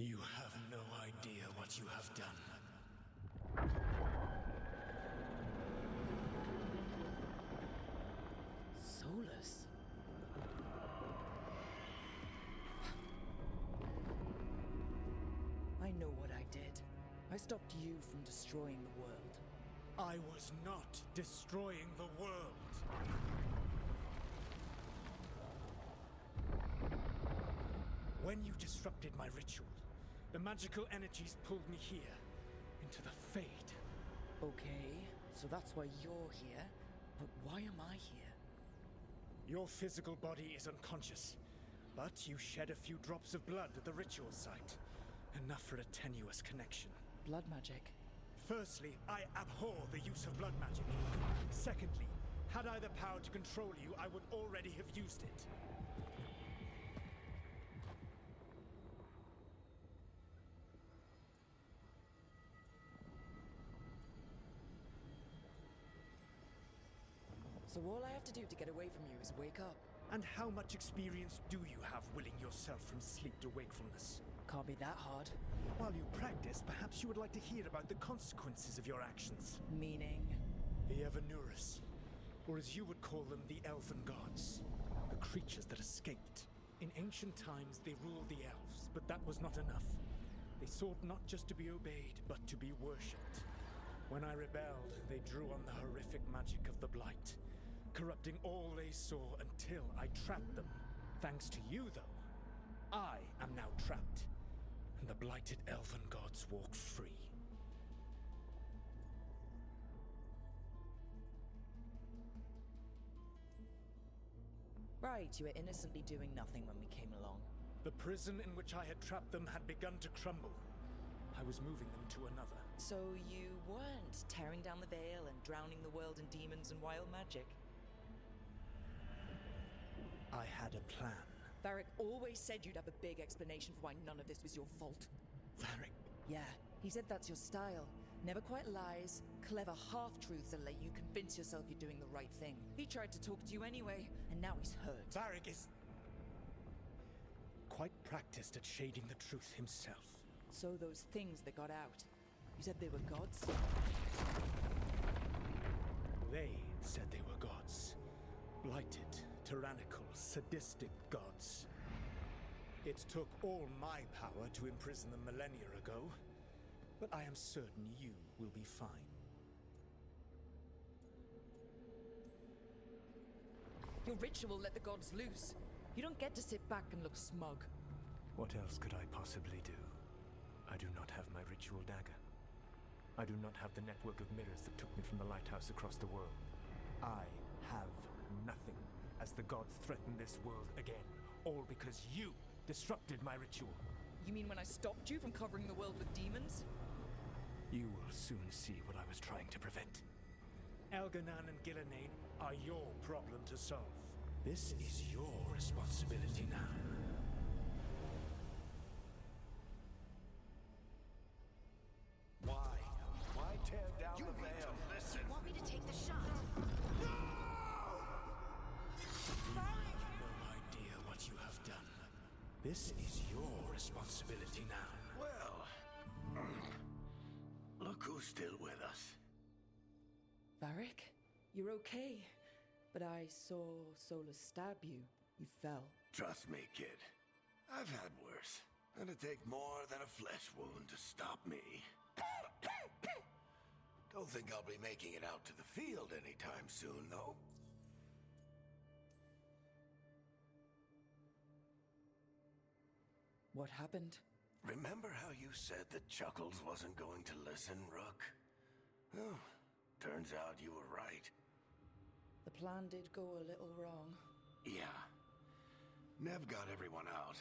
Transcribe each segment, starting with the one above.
You have no idea what you have done. Solus? I know what I did. I stopped you from destroying the world. I was not destroying the world. When you disrupted my ritual, the magical energies pulled me here, into the Fade. Okay, so that's why you're here. But why am I here? Your physical body is unconscious, but you shed a few drops of blood at the ritual site. Enough for a tenuous connection. Blood magic? Firstly, I abhor the use of blood magic. Secondly, had I the power to control you, I would already have used it. So all I have to do to get away from you is wake up. And how much experience do you have willing yourself from sleep to wakefulness? Can't be that hard. While you practice, perhaps you would like to hear about the consequences of your actions. Meaning? The Evanurus, or as you would call them, the Elven Gods. The creatures that escaped. In ancient times, they ruled the elves, but that was not enough. They sought not just to be obeyed, but to be worshipped. When I rebelled, they drew on the horrific magic of the Blight, corrupting all they saw until I trapped them. Thanks to you, though, I am now trapped, and the blighted Elven Gods walk free. Right, you were innocently doing nothing when we came along. The prison in which I had trapped them had begun to crumble. I was moving them to another. So you weren't tearing down the veil and drowning the world in demons and wild magic? I had a plan. Varric always said you'd have a big explanation for why none of this was your fault. Varric? Yeah, he said that's your style. Never quite lies, clever half-truths that let you convince yourself you're doing the right thing. He tried to talk to you anyway, and now he's hurt. Varric is quite practiced at shading the truth himself. So those things that got out, you said they were gods? They said they were gods. Blighted, tyrannical, sadistic gods. It took all my power to imprison them millennia ago, but I am certain you will be fine. Your ritual let the gods loose. You don't get to sit back and look smug. What else could I possibly do? I do not have my ritual dagger. I do not have the network of mirrors that took me from the lighthouse across the world. I have nothing as the gods threaten this world again, all because you disrupted my ritual. You mean when I stopped you from covering the world with demons? You will soon see what I was trying to prevent. Elganan and Gillenane are your problem to solve. This is your responsibility now. Why tear down the veil? Listen. Want me to take the shot? No! You have no idea what you have done. This is your responsibility now. Well, look who's still with us. Varric, you're okay. But I saw Solus stab you. You fell. Trust me, kid. I've had worse. It'd take more than a flesh wound to stop me. Don't think I'll be making it out to the field anytime soon, though. What happened? Remember how you said that Chuckles wasn't going to listen, Rook? Well, turns out you were right. The plan did go a little wrong. Yeah. Nev got everyone out.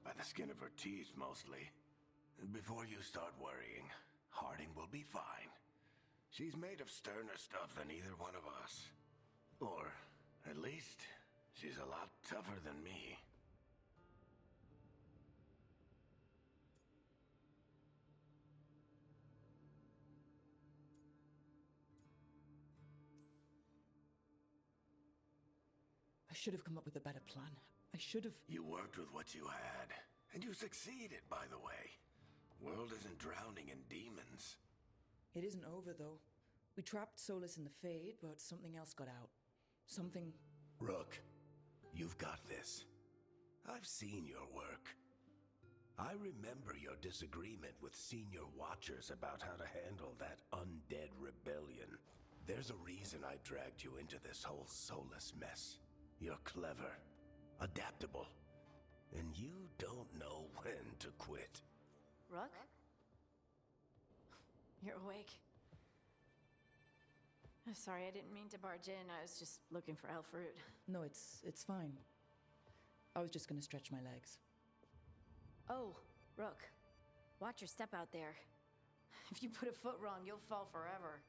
By the skin of her teeth, mostly. And before you start worrying, Harding will be fine. She's made of sterner stuff than either one of us. Or, at least, she's a lot tougher than me. I should have come up with a better plan. I should have... You worked with what you had. And you succeeded, by the way. World isn't drowning in demons. It isn't over, though. We trapped Solus in the Fade, but something else got out. Something... Rook, you've got this. I've seen your work. I remember your disagreement with senior watchers about how to handle that undead rebellion. There's a reason I dragged you into this whole Solus mess. You're clever, adaptable, and you don't know when to quit. Rook? You're awake. Sorry, I didn't mean to barge in. I was just looking for elf fruit. No, it's fine. I was just gonna stretch my legs. Oh, Rook. Watch your step out there. If you put a foot wrong, you'll fall forever.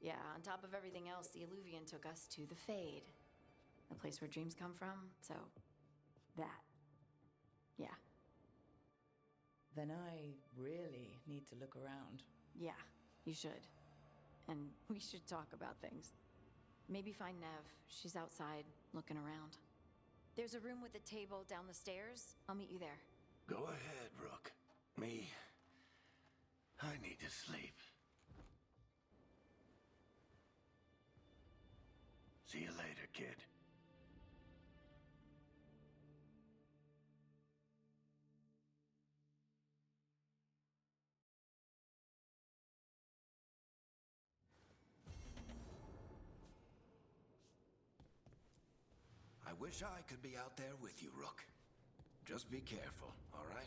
Yeah, on top of everything else, the Illuvian took us to the Fade. The place where dreams come from, so... that. Yeah. Then I really need to look around. Yeah, you should. And we should talk about things. Maybe find Nev. She's outside, looking around. There's a room with a table down the stairs. I'll meet you there. Go ahead, Rook. Me, I need to sleep. See you later, kid. I wish I could be out there with you, Rook. Just be careful, all right?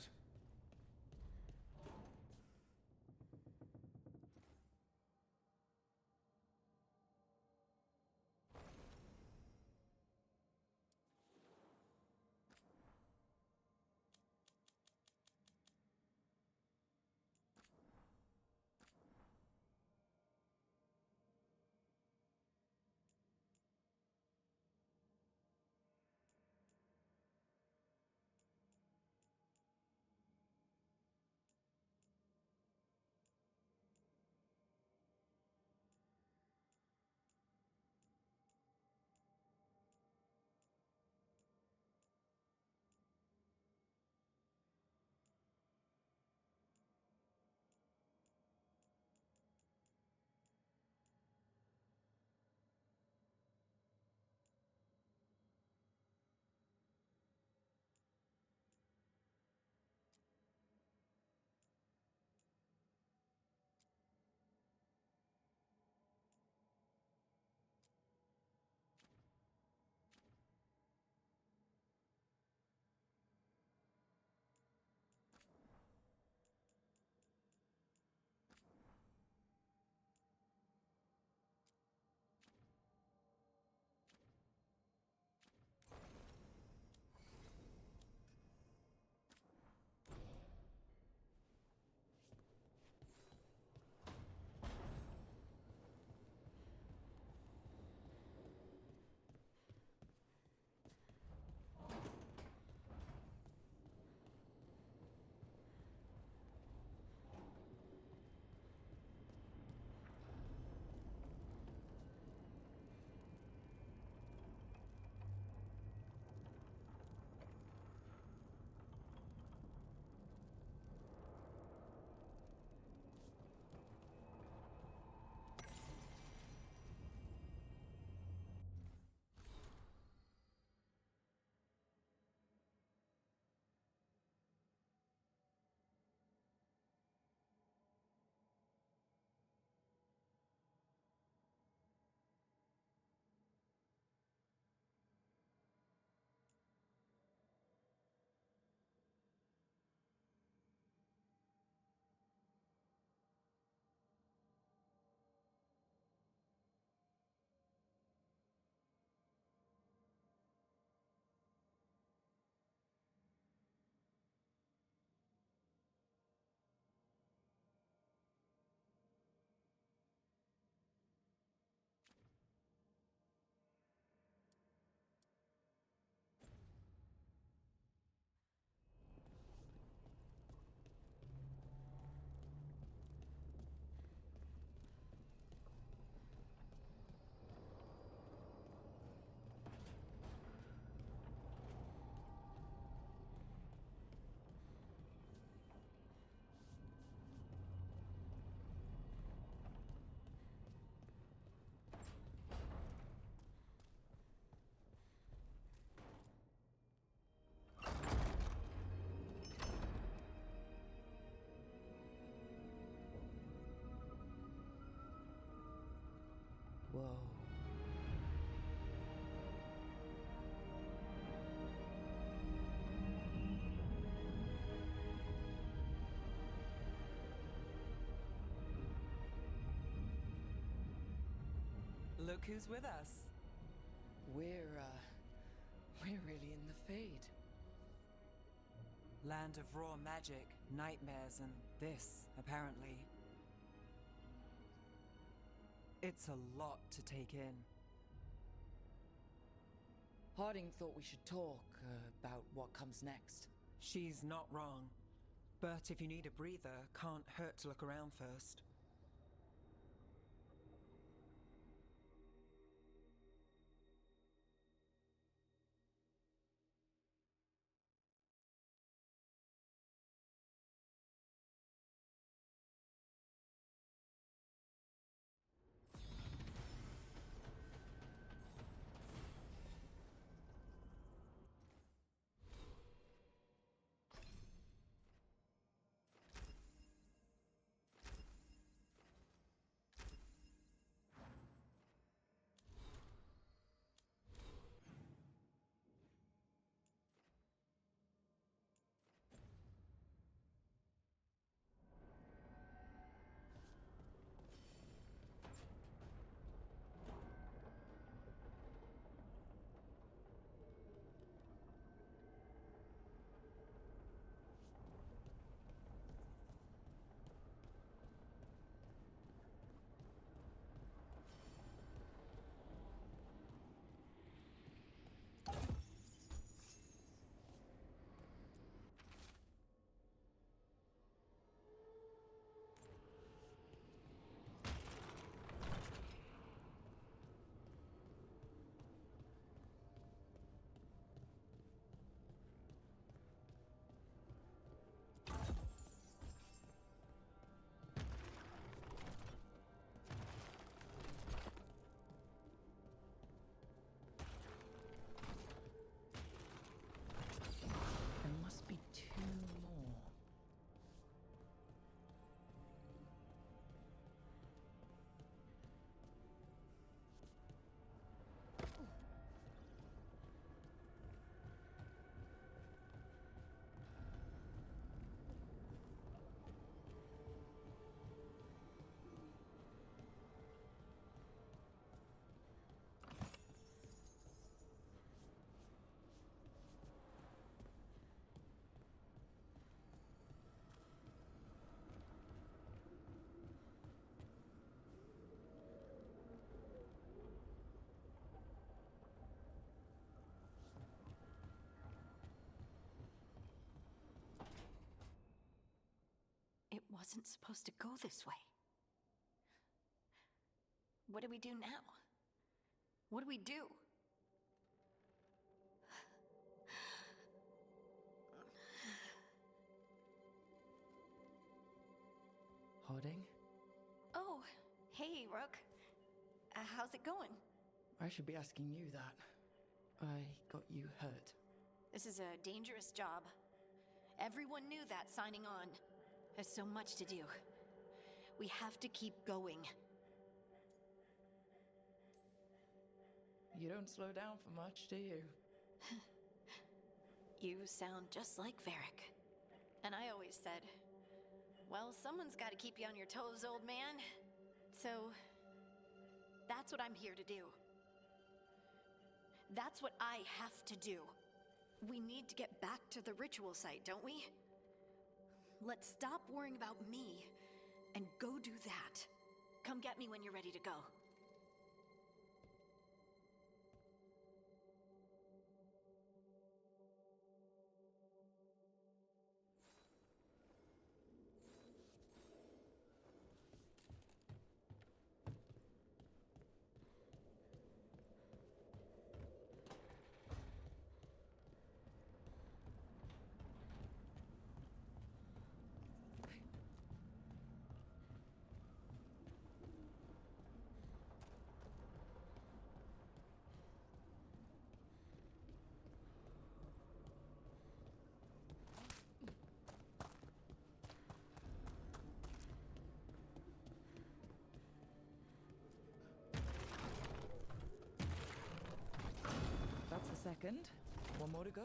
Look who's with us. We're really in the Fade. Land of raw magic, nightmares, and this, apparently. It's a lot to take in. Harding thought we should talk about what comes next. She's not wrong. But if you need a breather, can't hurt to look around first. There must be two more. It wasn't supposed to go this way. What do we do now? What do we do? Harding? Oh, hey, Rook. How's it going? I should be asking you that. I got you hurt. This is a dangerous job. Everyone knew that signing on. There's so much to do. We have to keep going. You don't slow down for much, do you? You sound just like Varric. And I always said, well, someone's got to keep you on your toes, old man. So, that's what I'm here to do. That's what I have to do. We need to get back to the ritual site, don't we? Let's stop worrying about me and go do that. Come get me when you're ready to go. That's the second. One more to go.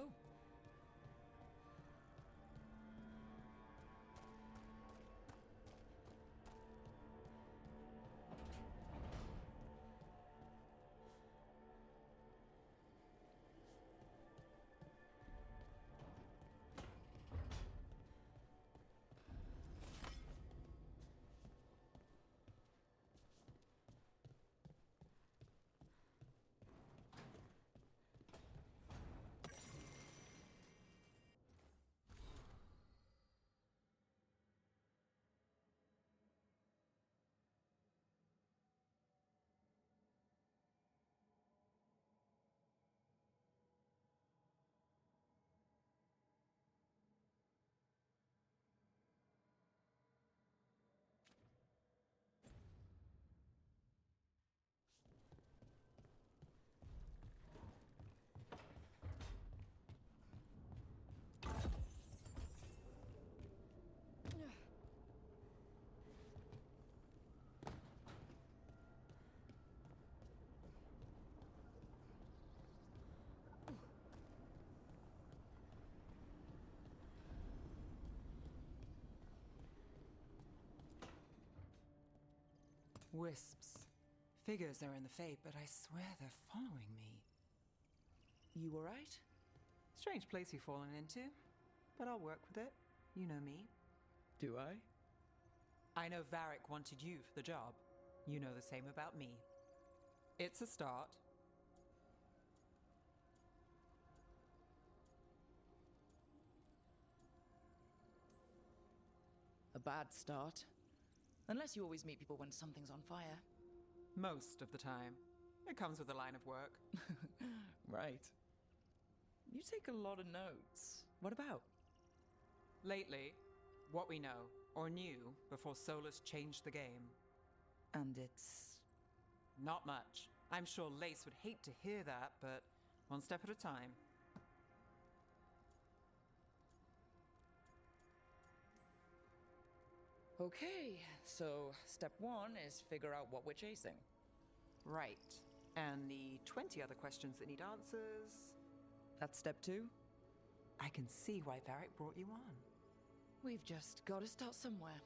Wisps. Figures they're in the Fade, but I swear they're following me. You alright? Strange place you've fallen into, but I'll work with it. You know me. Do I? I know Varric wanted you for the job. You know the same about me. It's a start. A bad start. Unless you always meet people when something's on fire. Most of the time. It comes with the line of work. Right. You take a lot of notes. What about? Lately, what we know, or knew, before Solus changed the game. And it's... Not much. I'm sure Lace would hate to hear that, but one step at a time. Okay, so step one is figure out what we're chasing. Right. And the 20 other questions that need answers... That's step two? I can see why Varric brought you on. We've just got to start somewhere.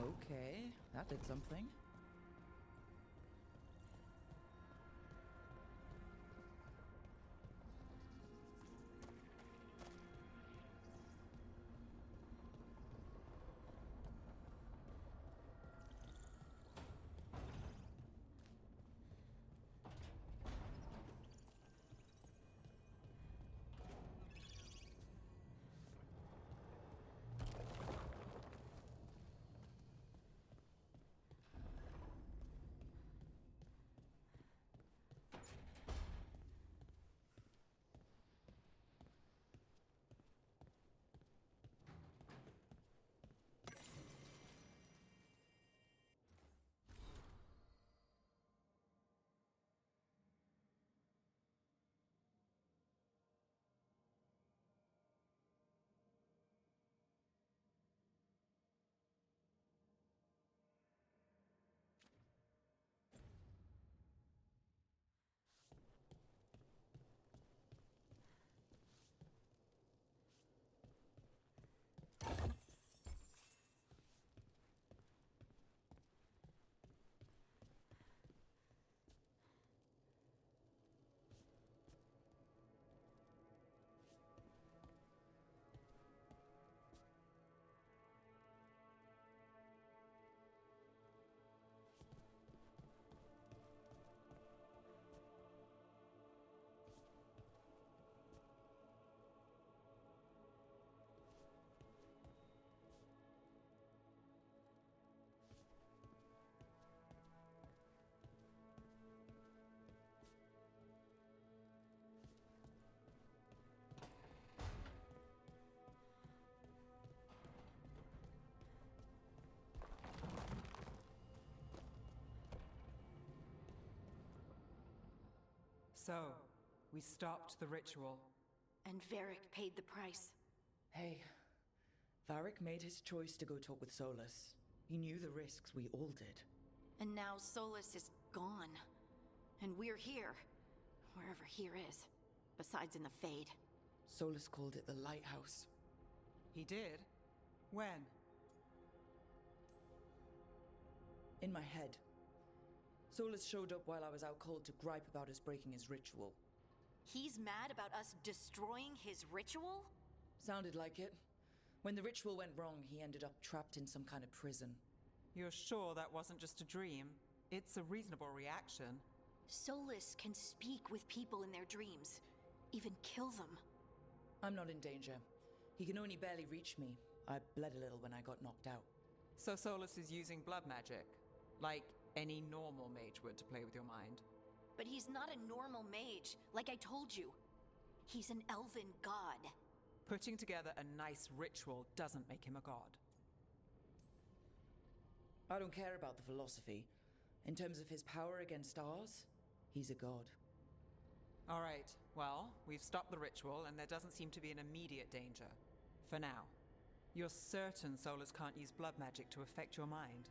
Okay, that did something. So, we stopped the ritual. And Varric paid the price. Hey, Varric made his choice to go talk with Solus. He knew the risks, we all did. And now Solus is gone. And we're here. Wherever here is. Besides in the Fade. Solus called it the Lighthouse. He did? When? In my head. Solus showed up while I was out cold to gripe about us breaking his ritual. He's mad about us destroying his ritual? Sounded like it. When the ritual went wrong, he ended up trapped in some kind of prison. You're sure that wasn't just a dream? It's a reasonable reaction. Solus can speak with people in their dreams. Even kill them. I'm not in danger. He can only barely reach me. I bled a little when I got knocked out. So Solus is using blood magic? Like any normal mage would to play with your mind? But he's not a normal mage, like I told you. He's an elven god. Putting together a nice ritual doesn't make him a god. I don't care about the philosophy. In terms of his power against ours, he's a god. All right, well, we've stopped the ritual and there doesn't seem to be an immediate danger. For now. You're certain Solus can't use blood magic to affect your mind?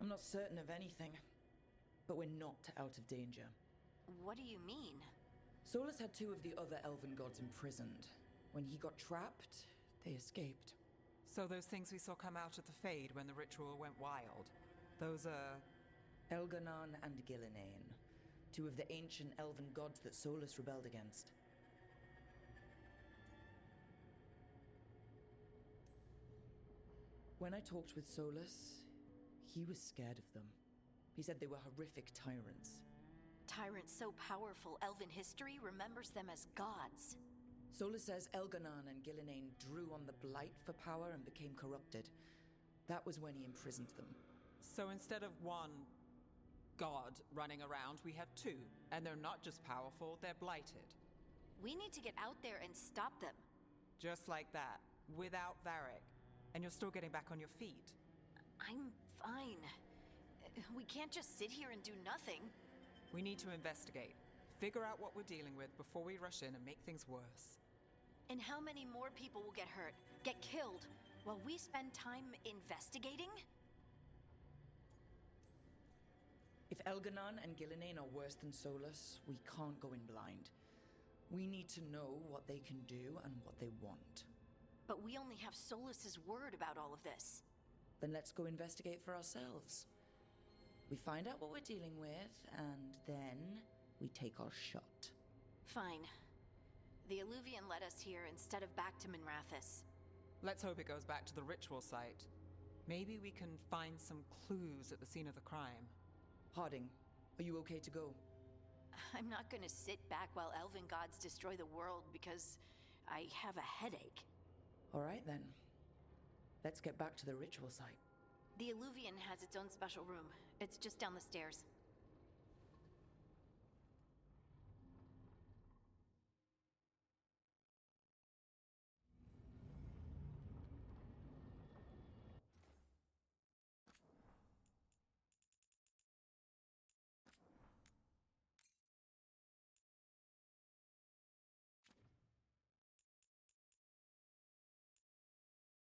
I'm not certain of anything. But we're not out of danger. What do you mean? Solus had two of the other elven gods imprisoned. When he got trapped, they escaped. So those things we saw come out of the Fade when the ritual went wild, those are... Elganon and Gillinane. Two of the ancient elven gods that Solus rebelled against. When I talked with Solus, he was scared of them. He said they were horrific tyrants. Tyrants so powerful, elven history remembers them as gods. Solus says Elganon and Gillinane drew on the Blight for power and became corrupted. That was when he imprisoned them. So instead of one god running around, we have two. And they're not just powerful, they're blighted. We need to get out there and stop them. Just like that, without Varric. And you're still getting back on your feet. I'm fine. We can't just sit here and do nothing. We need to investigate. Figure out what we're dealing with before we rush in and make things worse. And how many more people will get hurt, get killed, while we spend time investigating? If Elganon and Gillinane are worse than Solus, we can't go in blind. We need to know what they can do and what they want. But we only have Solus's word about all of this. Then let's go investigate for ourselves. We find out what we're dealing with, and then we take our shot. Fine. The Illuvian led us here instead of back to Minrathous. Let's hope it goes back to the ritual site. Maybe we can find some clues at the scene of the crime. Harding, are you okay to go? I'm not gonna sit back while elven gods destroy the world because I have a headache. All right then. Let's get back to the ritual site. The Illuvian has its own special room. It's just down the stairs.